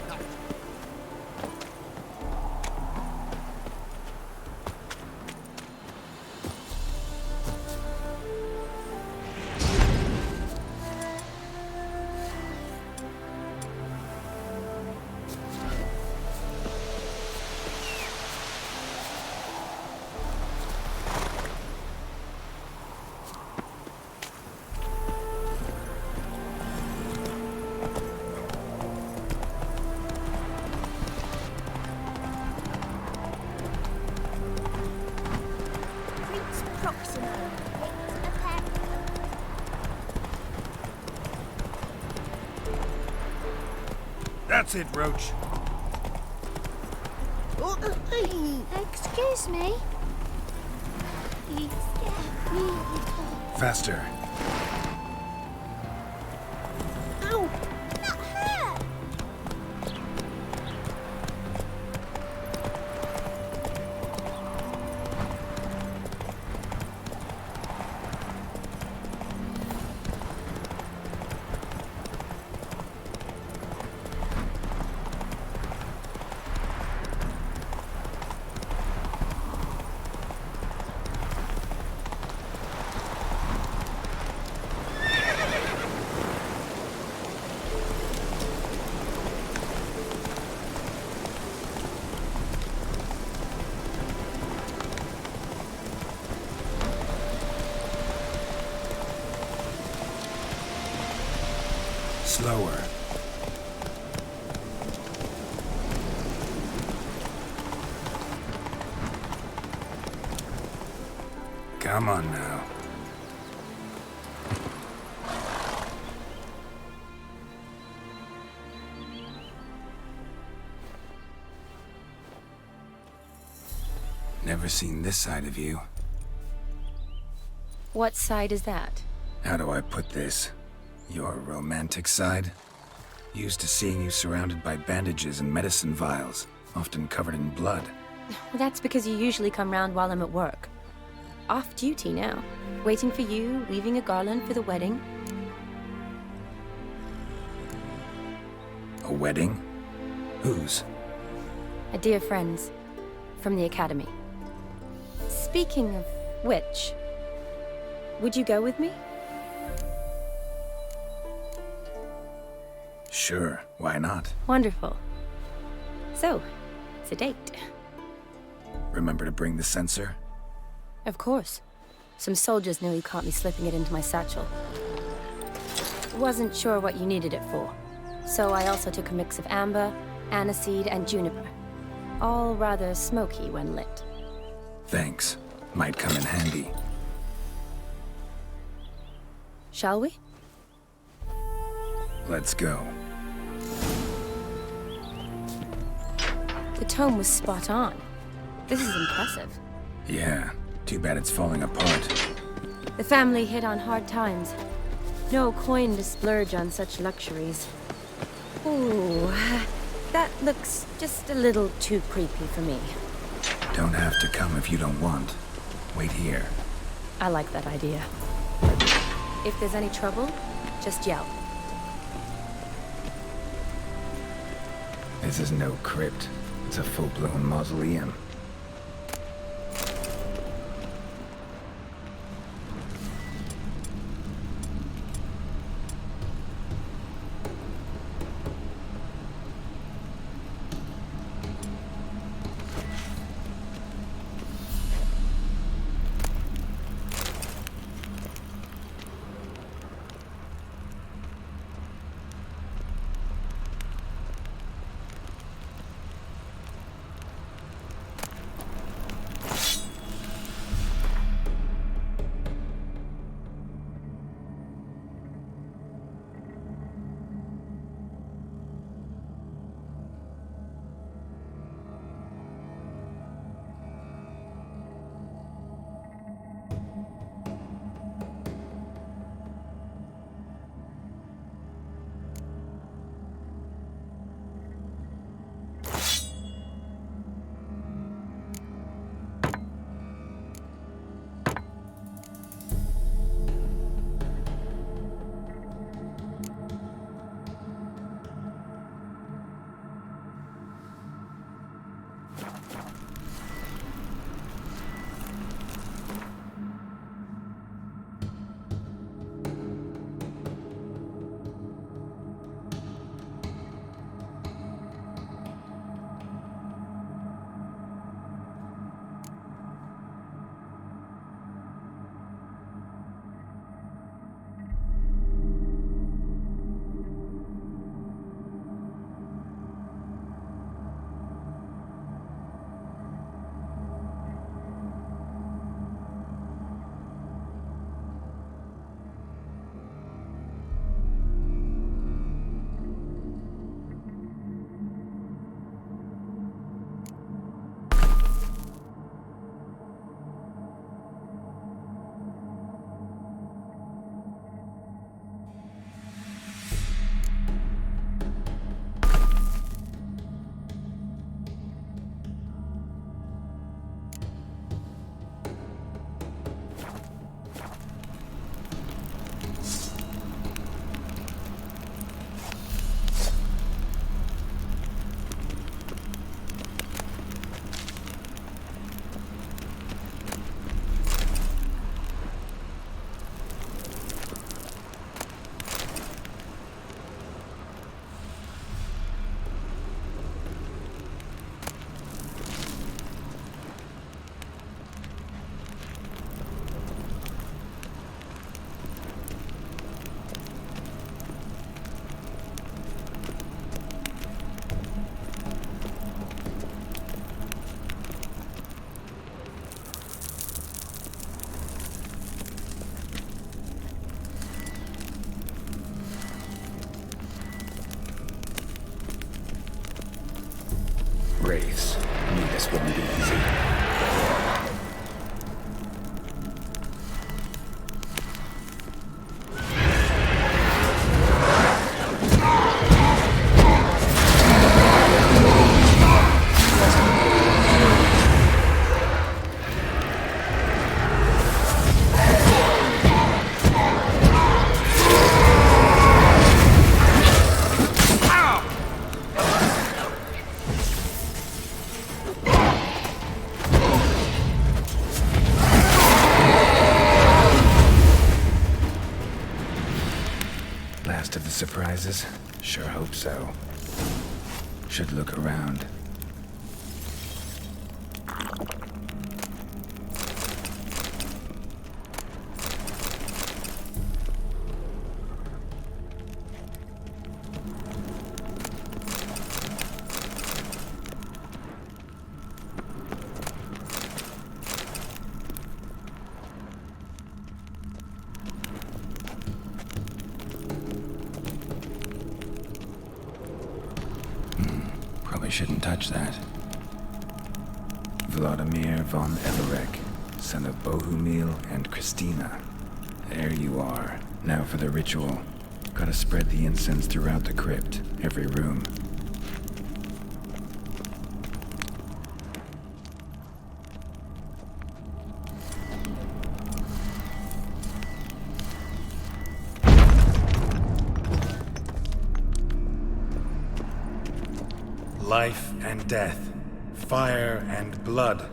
Not. That's it, Roach. Excuse me. You scared me. Faster. Ow! That hurt! Slower. Come on now. Never seen this side of you. What side is that? How do I put this? Your romantic side? Used to seeing you surrounded by bandages and medicine vials, often covered in blood. Well, that's because you usually come round while I'm at work. Off duty now. Waiting for you, weaving a garland for the wedding. A wedding? Whose? A dear friend's. From the academy. Speaking of which, would you go with me? Sure, why not? Wonderful. So, it's a date. Remember to bring the sensor? Of course. Some soldiers nearly caught me slipping it into my satchel. Wasn't sure what you needed it for, so I also took a mix of amber, aniseed, and juniper. All rather smoky when lit. Thanks. Might come in handy. Shall we? Let's go. The tome was spot on. This is impressive. Yeah, too bad it's falling apart. The family hit on hard times. No coin to splurge on such luxuries. Ooh, that looks just a little too creepy for me. Don't have to come if you don't want. Wait here. I like that idea. If there's any trouble, just yell. This is no crypt. It's a full-blown mausoleum. surprises? Sure hope so. Should look around. Shouldn't touch that. Vladimir von Everek, son of Bohumil and Christina. There you are. Now for the ritual. Gotta spread the incense throughout the crypt, every room. Life and death, fire and blood.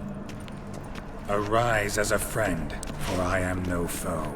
Arise as a friend, for I am no foe.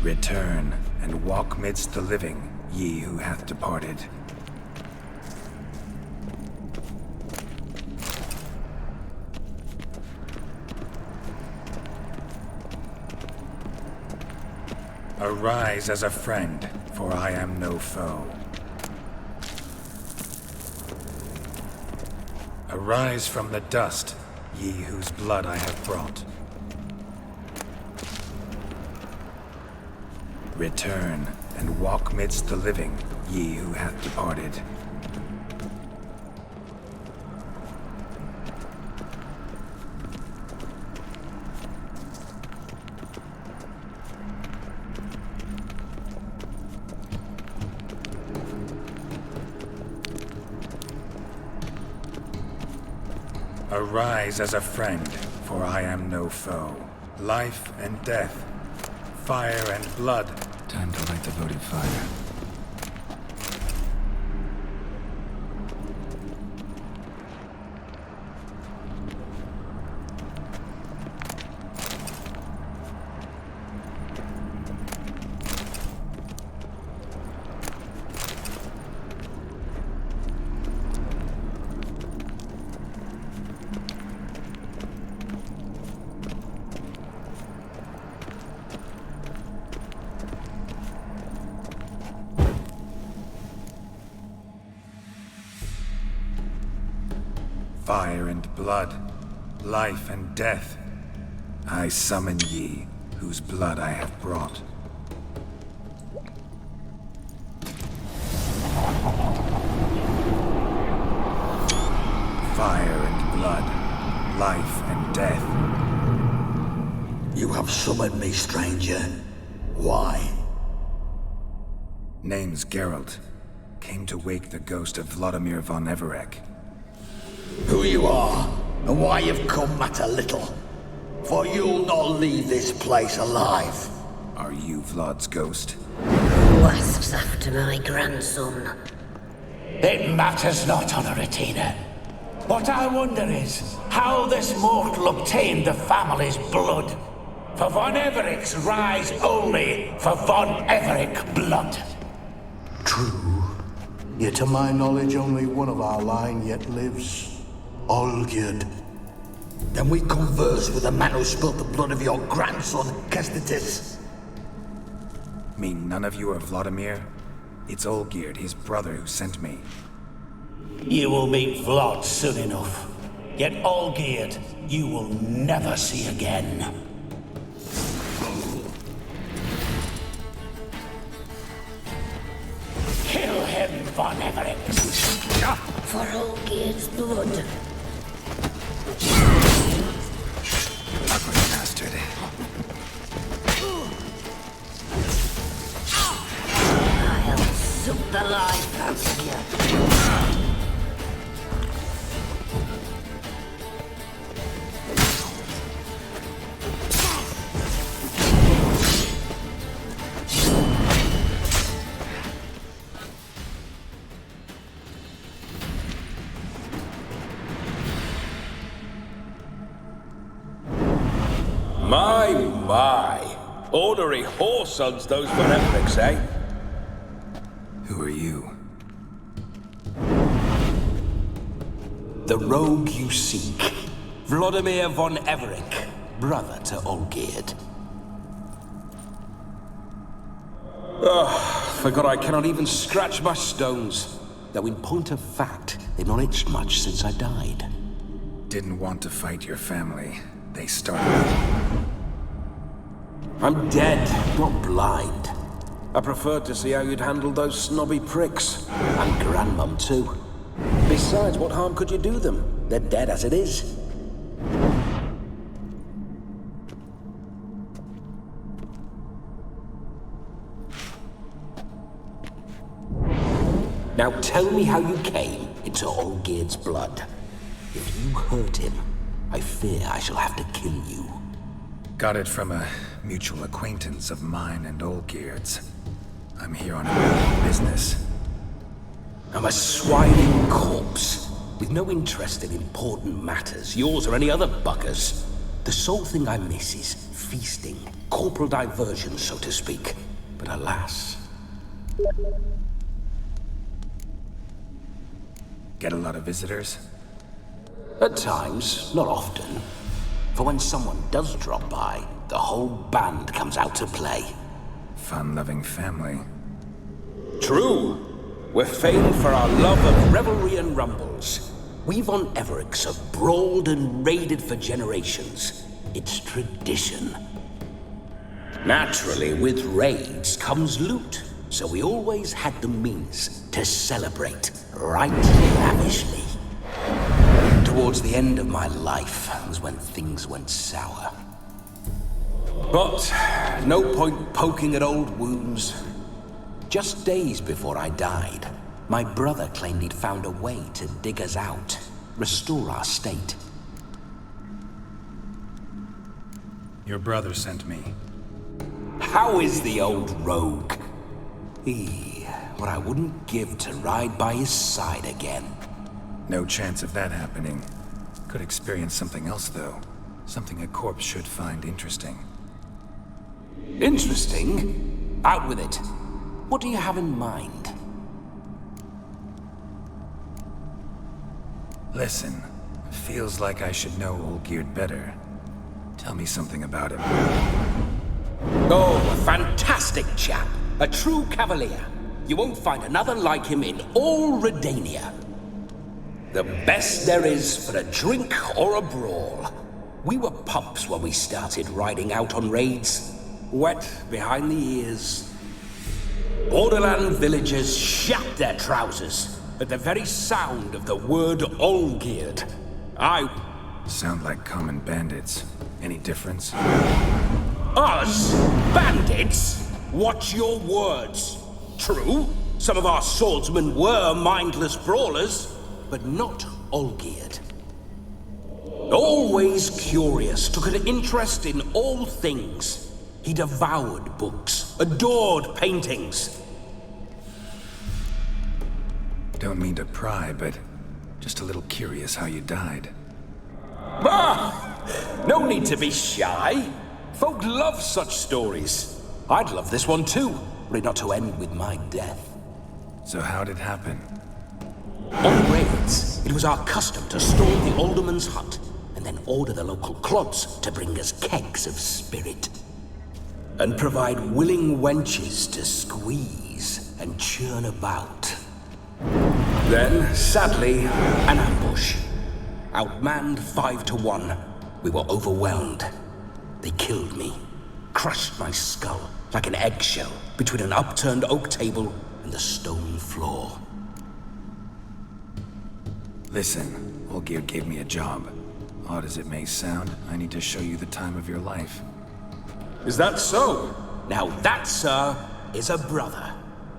Return, and walk midst the living, ye who hath departed. Arise as a friend, for I am no foe. Arise from the dust, ye whose blood I have brought. Return, and walk midst the living, ye who hath departed. Arise as a friend, for I am no foe. Life and death, fire and blood. Time to light the votive fire. Fire and blood, life and death, I summon ye, whose blood I have brought. Fire and blood, life and death. You have summoned me, stranger. Why? Name's Geralt. Came to wake the ghost of Vladimir von Everec. Who you are, and why you've come matter little. For you'll not leave this place alive. Are you Vlad's ghost? Who asks after my grandson? It matters not, Honoratina. What I wonder is how this mortal obtained the family's blood. For von Everec's rise only for von Everec blood. True. Yet to my knowledge, only one of our line yet lives. Olgierd. Then we converse with the man who spilled the blood of your grandson, Kestitis. Mean none of you are Vladimir? It's Olgierd, his brother, who sent me. You will meet Vlad soon enough. Yet Olgierd, you will never see again. Kill him, von Everec. For Olgierd's blood. Ugly bastard. I'll suck the life out of you. My. Ornery whoresons those von Everecs, eh? Who are you? The rogue you seek. Vladimir von Everec, brother to Olgierd. Forgot I cannot even scratch my stones. Though in point of fact, they've not itched much since I died. Didn't want to fight your family. They started. I'm dead, not blind. I preferred to see how you'd handle those snobby pricks. And Grandmum, too. Besides, what harm could you do them? They're dead as it is. Now tell me how you came into Olgierd's blood. If you hurt him, I fear I shall have to kill you. Got it from a mutual acquaintance of mine and Olgierd's. I'm here on a business. I'm a swining corpse, with no interest in important matters, yours or any other buggers. The sole thing I miss is feasting, corporal diversion, so to speak. But alas... Get a lot of visitors? At times, not often. For when someone does drop by, the whole band comes out to play. Fun-loving family. True. We're famed for our love of revelry and rumbles. We've on Everix have brawled and raided for generations. It's tradition. Naturally, with raids comes loot, so we always had the means to celebrate right lavishly. Towards the end of my life was when things went sour. But no point poking at old wounds. Just days before I died, my brother claimed he'd found a way to dig us out, restore our state. Your brother sent me. How is the old rogue? What I wouldn't give to ride by his side again. No chance of that happening. Could experience something else, though. Something a corpse should find interesting. Interesting? Out with it. What do you have in mind? Listen, feels like I should know Olgierd better. Tell me something about him. Oh, a fantastic chap. A true cavalier. You won't find another like him in all Redania. The best there is for a drink or a brawl. We were pups when we started riding out on raids. Wet behind the ears. Borderland villagers shat their trousers at the very sound of the word Olgierd. Sound like common bandits. Any difference? Us? Bandits? Watch your words. True, some of our swordsmen were mindless brawlers, but not Olgierd. Always curious, took an interest in all things. He devoured books, adored paintings. Don't mean to pry, but just a little curious how you died. No need to be shy. Folk love such stories. I'd love this one too, were it not to end with my death. So how'd it happen? On raids, it was our custom to storm the alderman's hut, and then order the local clods to bring us kegs of spirit. And provide willing wenches to squeeze and churn about. Then, sadly, an ambush. Outmanned 5-1, we were overwhelmed. They killed me, crushed my skull like an eggshell between an upturned oak table and the stone floor. Listen, Olgierd gave me a job. Odd as it may sound, I need to show you the time of your life. Is that so? Now that, sir, is a brother.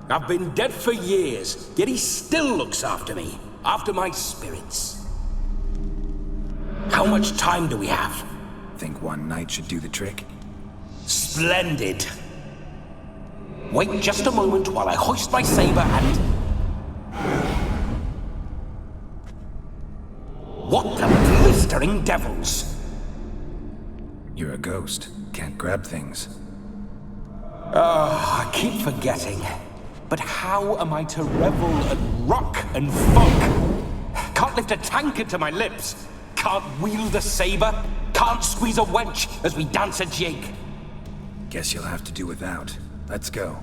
I've been dead for years, yet he still looks after me, after my spirits. How much time do we have? Think one night should do the trick? Splendid. Wait just a moment while I hoist my saber and... What the blistering devils? You're a ghost. Can't grab things. I keep forgetting. But how am I to revel and rock and funk? Can't lift a tankard to my lips. Can't wield a saber. Can't squeeze a wench as we dance a jig. Guess you'll have to do without. Let's go.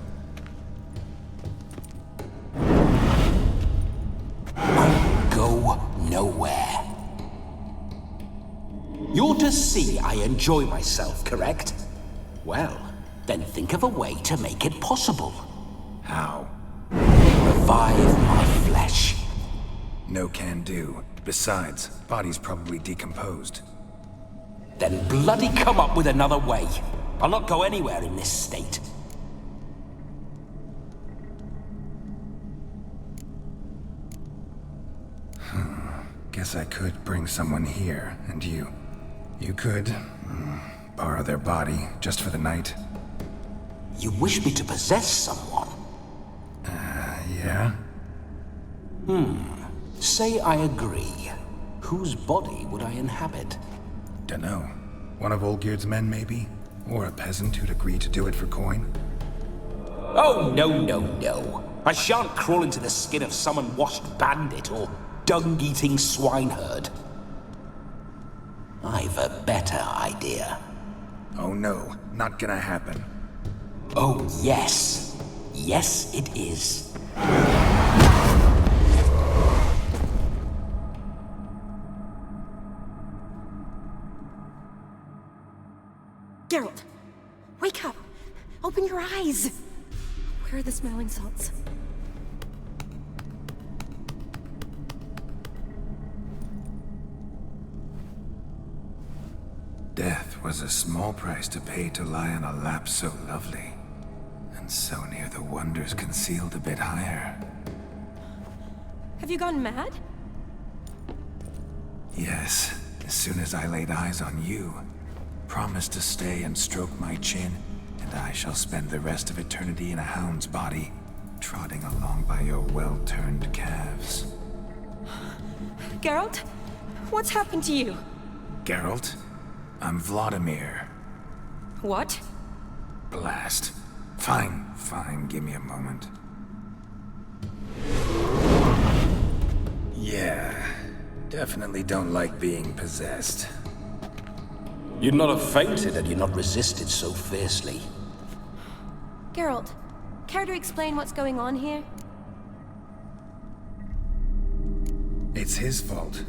I'll go nowhere. You're to see I enjoy myself, correct? Well, then think of a way to make it possible. How? Revive my flesh. No can do. Besides, body's probably decomposed. Then bloody come up with another way. I'll not go anywhere in this state. Guess I could bring someone here, and you could borrow their body just for the night. You wish me to possess someone? Yeah? Say I agree. Whose body would I inhabit? Dunno. One of Olgierd's men, maybe? Or a peasant who'd agree to do it for coin? Oh, no. I shan't crawl into the skin of some unwashed bandit or dung-eating swineherd. I've a better idea. Oh no, not gonna happen. Oh, yes. Yes, it is. Geralt, wake up. Open your eyes. Where are the smelling salts? Death was a small price to pay to lie on a lap so lovely, and so near the wonders concealed a bit higher. Have you gone mad? Yes, as soon as I laid eyes on you, promise to stay and stroke my chin, and I shall spend the rest of eternity in a hound's body, trotting along by your well-turned calves. Geralt, what's happened to you? Geralt, I'm Vladimir. What? Blast. Fine, give me a moment. Yeah, definitely don't like being possessed. You'd not have fainted had you not resisted so fiercely. Geralt, care to explain what's going on here? It's his fault.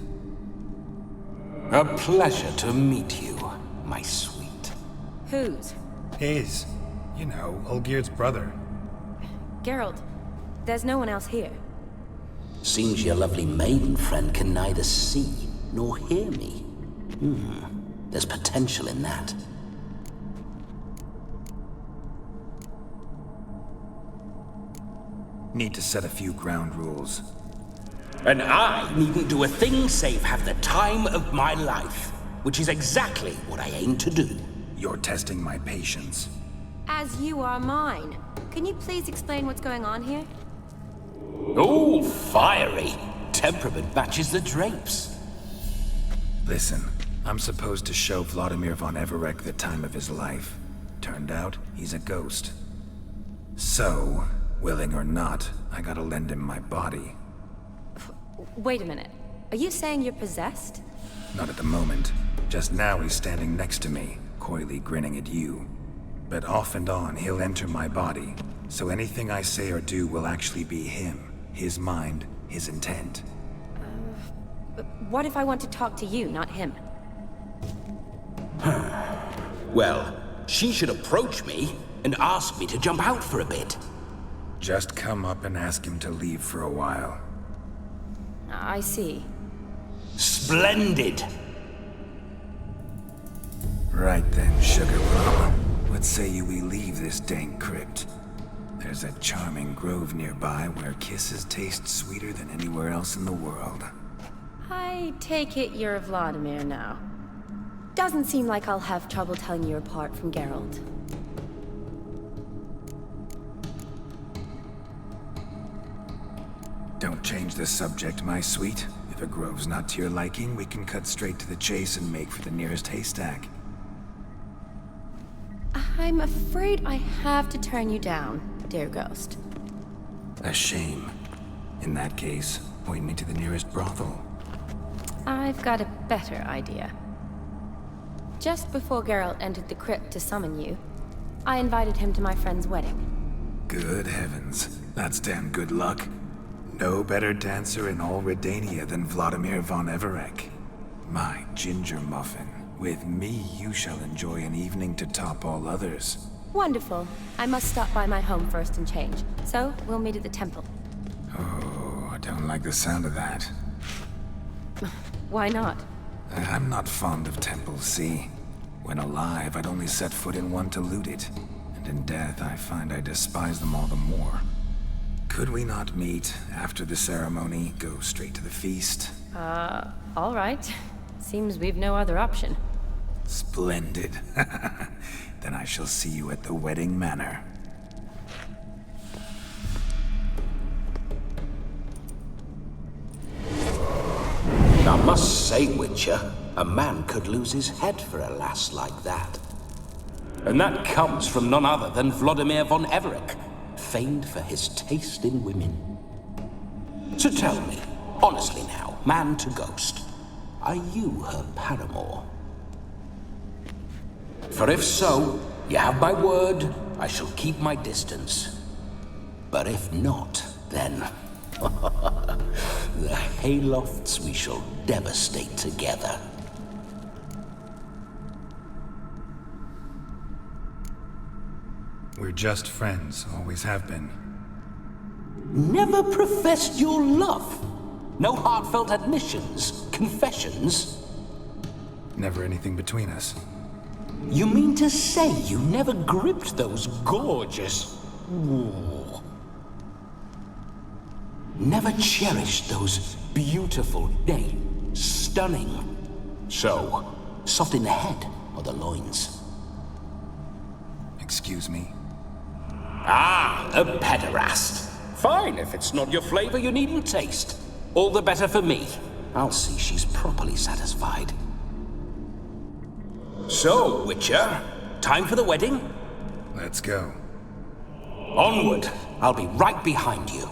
A pleasure to meet you, my sweet. Whose? His. You know, Olgerd's brother. Geralt, there's no one else here. Seems your lovely maiden friend can neither see nor hear me. There's potential in that. Need to set a few ground rules. And I needn't do a thing save have the time of my life, which is exactly what I aim to do. You're testing my patience. As you are mine. Can you please explain what's going on here? Oh, fiery. Temperament matches the drapes. Listen, I'm supposed to show Vladimir von Everec the time of his life. Turned out, he's a ghost. So, willing or not, I gotta lend him my body. Wait a minute. Are you saying you're possessed? Not at the moment. Just now he's standing next to me, coyly grinning at you. But off and on, he'll enter my body. So anything I say or do will actually be him. His mind, his intent. What if I want to talk to you, not him? Well, she should approach me and ask me to jump out for a bit. Just come up and ask him to leave for a while. I see. Splendid! Right then, Sugar Plum. What say you we leave this dank crypt? There's a charming grove nearby where kisses taste sweeter than anywhere else in the world. I take it you're Vladimir now. Doesn't seem like I'll have trouble telling you apart from Geralt. Don't change the subject, my sweet. If a grove's not to your liking, we can cut straight to the chase and make for the nearest haystack. I'm afraid I have to turn you down, dear ghost. A shame. In that case, point me to the nearest brothel. I've got a better idea. Just before Geralt entered the crypt to summon you, I invited him to my friend's wedding. Good heavens. That's damn good luck. No better dancer in all Redania than Vladimir von Everec. My ginger muffin. With me, you shall enjoy an evening to top all others. Wonderful. I must stop by my home first and change. So, we'll meet at the temple. Oh, I don't like the sound of that. Why not? I'm not fond of temples, see? When alive, I'd only set foot in one to loot it. And in death, I find I despise them all the more. Could we not meet after the ceremony, go straight to the feast? All right. Seems we've no other option. Splendid. Then I shall see you at the wedding manor. I must say, Witcher, a man could lose his head for a lass like that. And that comes from none other than Vladimir von Everec, famed for his taste in women. So tell me, honestly now, man to ghost, are you her paramour? For if so, you have my word, I shall keep my distance. But if not, then the haylofts we shall devastate together. We're just friends, always have been. Never professed your love? No heartfelt admissions, confessions? Never anything between us. You mean to say you never gripped those gorgeous... Ooh. Never cherished those beautiful, nay, stunning... So, soft in the head or the loins? Excuse me? Ah, a pederast. Fine, if it's not your flavor, you needn't taste. All the better for me. I'll see she's properly satisfied. So, Witcher, time for the wedding? Let's go. Onward. I'll be right behind you.